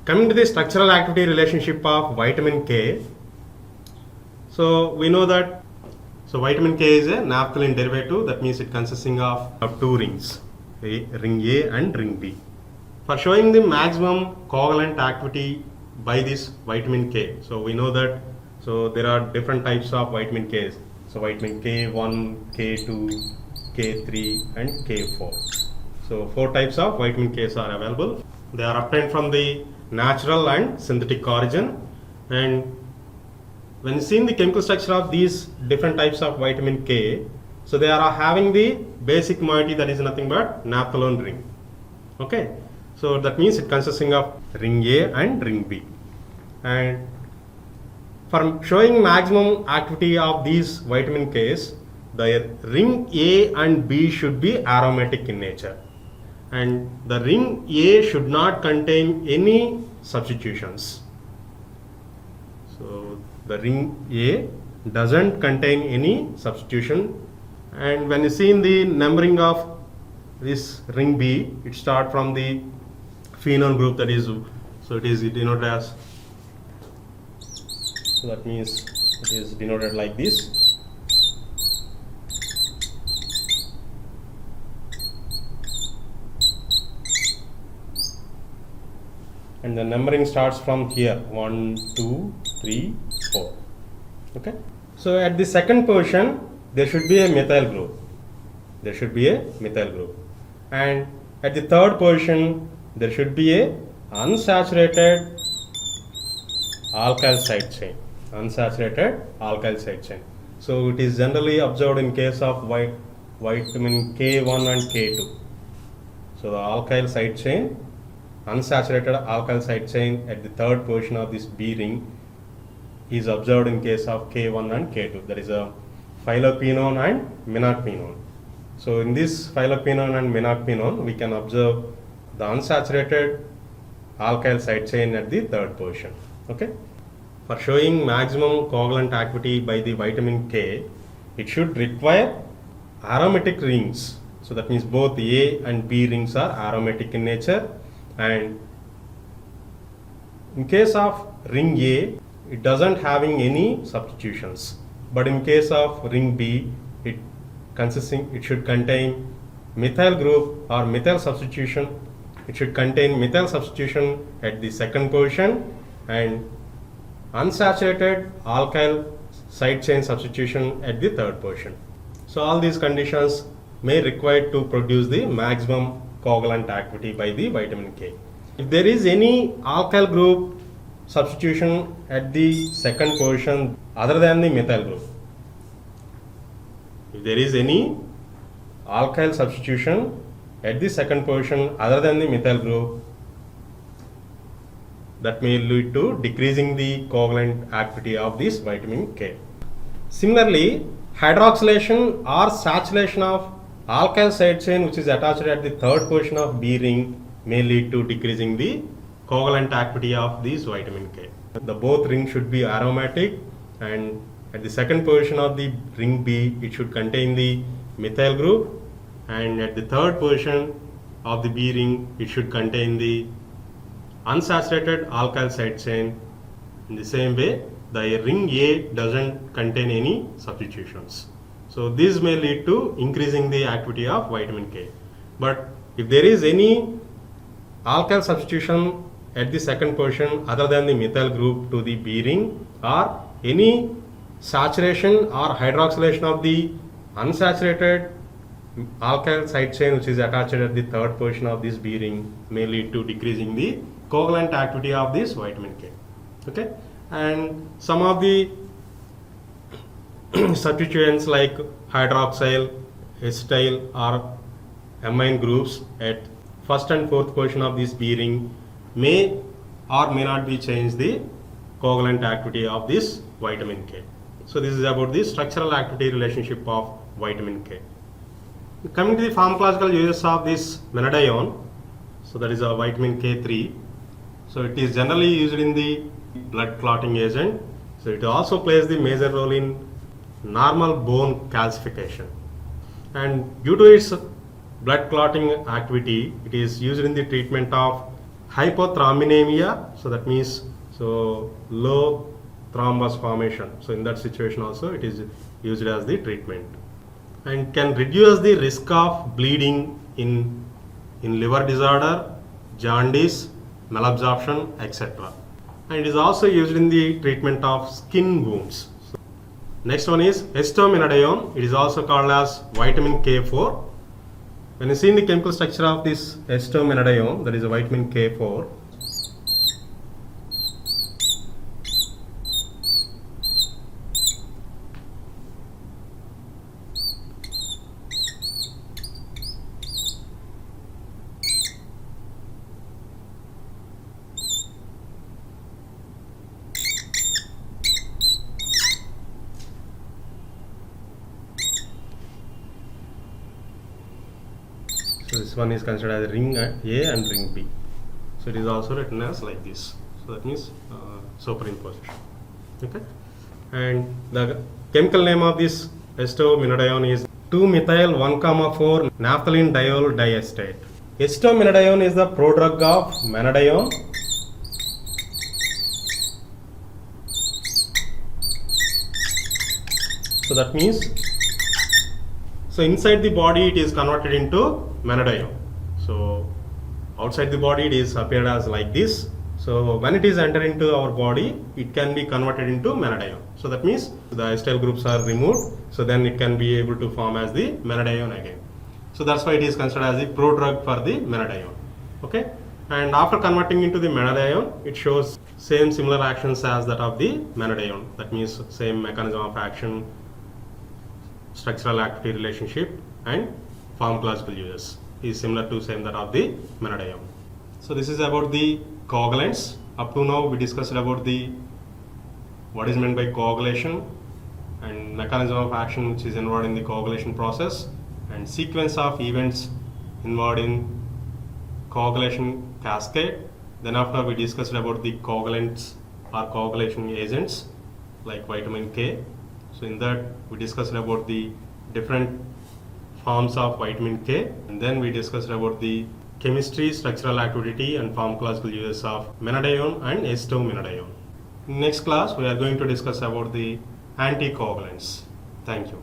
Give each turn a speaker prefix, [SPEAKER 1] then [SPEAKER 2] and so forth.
[SPEAKER 1] Coming to the structural activity relationship of vitamin K. So we know that vitamin K is a naphthalene derivative. That means it consisting of two rings, ring A and ring B. For showing the maximum covalent activity by this vitamin K, so we know that there are different types of vitamin Ks. So vitamin K1, K2, K3 and K4. So 4 types of vitamin Ks are available. They are obtained from the natural and synthetic origin. And when you see the chemical structure of these different types of vitamin K, so they are having the basic moiety that is nothing but naphthalene ring. Okay, so that means it consisting of ring A and ring B. And for showing maximum activity of these vitamin Ks, the ring A and B should be aromatic in nature, and the ring A should not contain any substitutions. So the ring A doesn't contain any substitution, and when you see in the numbering of this ring B, it starts from the phenol group, that is, so it is denoted as, so that means it is denoted like this. And the numbering starts from here, 1, 2, 3, 4. Okay. So at the second position, there should be a methyl group. There should be a methyl group. And at the third position, there should be a unsaturated alkyl side chain. Unsaturated alkyl side chain. So it is generally observed in case of vitamin K1 and K2. So the alkyl side chain, unsaturated alkyl side chain at the third position of this B ring is observed in case of K1 and K2. That is a phylloquinone and menarquinone. So in this phylloquinone and menarquinone, we can observe the unsaturated alkyl side chain at the third position. Okay. For showing maximum covalent activity by the vitamin K, it should require aromatic rings. So that means both A and B rings are aromatic in nature, and in case of ring A, it doesn't having any substitutions, but in case of ring B, it should contain methyl group or methyl substitution. It should contain methyl substitution at the second position and unsaturated alkyl side chain substitution at the third position. So all these conditions may require to produce the maximum covalent activity by the vitamin K. If there is any alkyl group substitution at the second position other than the methyl group, if there is any alkyl substitution at the second position other than the methyl group, that may lead to decreasing the covalent activity of this vitamin K. Similarly, hydroxylation or saturation of alkyl side chain which is attached at the third position of B ring may lead to decreasing the covalent activity of this vitamin K. The both rings should be aromatic, and at the second position of the ring B, it should contain the methyl group, and at the third position of the B ring, it should contain the unsaturated alkyl side chain. In the same way, the ring A doesn't contain any substitutions. So this may lead to increasing the activity of vitamin K. But if there is any alkyl substitution at the second position other than the methyl group to the B ring, or any saturation or hydroxylation of the unsaturated alkyl side chain which is attached at the third position of this B ring, may lead to decreasing the covalent activity of this vitamin K. Okay, and some of the substituents like hydroxyl, acetyl or amine groups at first and fourth position of this B ring may or may not be change the covalent activity of this vitamin K. So this is about the structural activity relationship of vitamin K. Coming to the pharmacological uses of this menadione, so that is a vitamin K3. So it is generally used in the blood clotting agent. So it also plays the major role in normal bone calcification. And due to its blood clotting activity, it is used in the treatment of hypothrombinemia, so that means so low thrombus formation. So in that situation also it is used as the treatment, and can reduce the risk of bleeding in liver disorder, jaundice, malabsorption, etc. And it is also used in the treatment of skin wounds. Next one is acetonitide. It is also called as vitamin K4. When you see in the chemical structure of this acetonitide, that is a vitamin K4. So this one is considered as ring A and ring B. So it is also written as like this. So that means superimposition. Okay. And the chemical name of this acetonitide is 2-methyl 1,4-naphthalene diol diacetate. Acetonitide is the prodrug of menadione. So that means, so inside the body it is converted into menadione. So outside the body it is appeared as like this. So when it is entered into our body, it can be converted into menadione. So that means the acetyl groups are removed. So then it can be able to form as the menadione again. So that's why it is considered as the prodrug for the menadione. Okay. And after converting into the menadione, it shows similar actions as that of the menadione. That means same mechanism of action, structural activity relationship, and pharmacological uses is similar to same that of the menadione. So this is about the coagulants. Up to now we discussed about the what is meant by coagulation and mechanism of action which is involved in the coagulation process, and sequence of events involved in coagulation cascade. Then after we discussed about the coagulants or coagulation agents like vitamin K. So in that we discussed about the different forms of vitamin K, and then we discussed about the chemistry, structural activity, and pharmacological uses of menadione and acetonitide. In next class we are going to discuss about the anticoagulants. Thank you.